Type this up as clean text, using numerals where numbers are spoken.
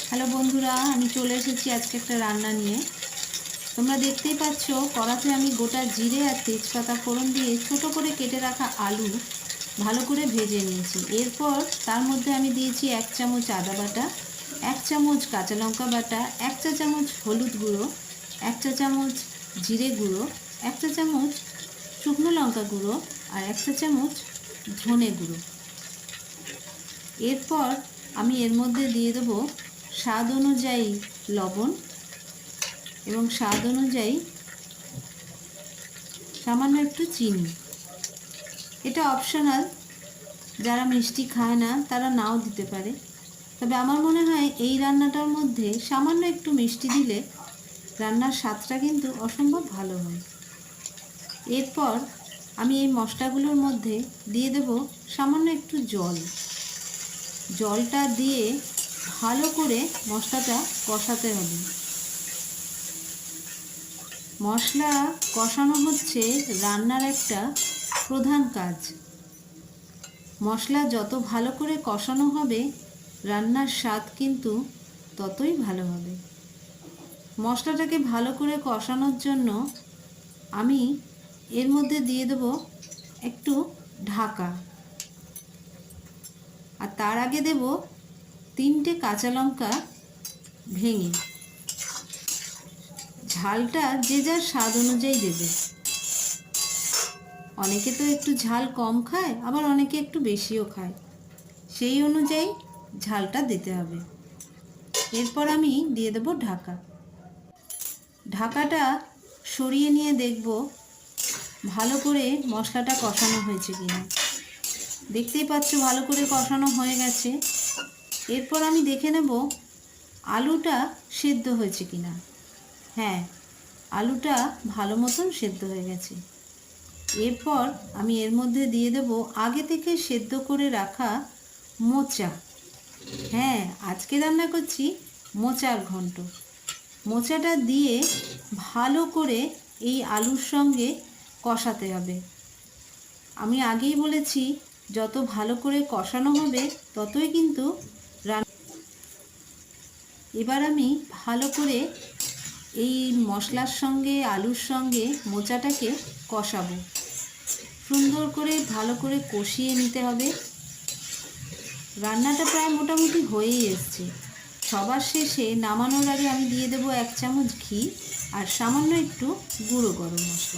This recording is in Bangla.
হ্যালো বন্ধুরা, আমি চলে এসেছি আজকে একটা রান্না নিয়ে। তোমরা দেখতেই পাচ্ছ কড়াতে আমি গোটা জিরে আর তেজপাতা ফোড়ন দিয়ে ছোট করে কেটে রাখা আলু ভালো করে ভেজে নিয়েছি। এরপর তার মধ্যে আমি দিয়েছি 1 চামচ আদা বাটা, 1 চামচ কাঁচা লঙ্কা বাটা, 1 চা চামচ হলুদ গুঁড়ো, 1 চা চামচ জিরে গুঁড়ো, 1 চা চামচ শুকনো লঙ্কা গুঁড়ো আর 1 চা চামচ ধনে গুঁড়ো। এরপর আমি এর মধ্যে দিয়ে দেবো স্বাদ অনুযায়ী লবণ এবং স্বাদ অনুযায়ী সামান্য একটু চিনি। এটা অপশনাল, যারা মিষ্টি খায় না তারা নাও দিতে পারে, তবে আমার মনে হয় এই রান্নাটার মধ্যে সামান্য একটু মিষ্টি দিলে রান্নার স্বাদটা কিন্তু অসম্ভব ভালো হয়। এরপর আমি এই মশলাগুলোর মধ্যে দিয়ে দেব সামান্য একটু জল। জলটা দিয়ে ভালো করে মশলাটা কষাতে হবে। মশলা কষানো হচ্ছে রান্নার একটা প্রধান কাজ। মশলা যত ভালো করে কষানো হবে রান্নার স্বাদ কিন্তু ততই ভালো হবে। মশলাটাকে ভালো করে কষানোর জন্য আমি এর মধ্যে দিয়ে দেব একটু ঢাকা, আর তার আগে দেব 3টে কাঁচা লঙ্কা ভেঙে। ঝালটা যে যার স্বাদ অনুযায়ী দেবে। অনেকে তো একটু ঝাল কম খায়, আবার অনেকে একটু বেশিও খায়, সেই অনুযায়ী ঝালটা দিতে হবে। এরপর আমি দিয়ে দেব ঢাকা। ঢাকাটা সরিয়ে নিয়ে দেখব ভালো করে মশলাটা কষানো হয়েছে কিনা। দেখতেই পাচ্ছ ভালো করে কষানো হয়ে গেছে। এরপর আমি দেখে নেব আলুটা সেদ্ধ হয়েছে কিনা। হ্যাঁ, আলুটা ভালো মতন সেদ্ধ হয়ে গেছে। এরপর আমি এর মধ্যে দিয়ে দেব আগে থেকে সেদ্ধ করে রাখা মোচা। হ্যাঁ, আজকে রান্না করছি মোচার ঘন্ট। মোচাটা দিয়ে ভালো করে এই আলুর সঙ্গে কষাতে হবে। আমি আগেই বলেছি যত ভালো করে কষানো হবে ততই কিন্তু এবার আমি ভালো করে এই মশলার সঙ্গে আলুর সঙ্গে মোচাটাকে কষাবো। সুন্দর করে ভালো করে কষিয়ে নিতে হবে। রান্নাটা প্রায় মোটামুটি হয়েই এসছে। সবার শেষে নামানোর আগে আমি দিয়ে দেবো 1 চামচ ঘি আর সামান্য একটু গুঁড়ো গরম মশলা।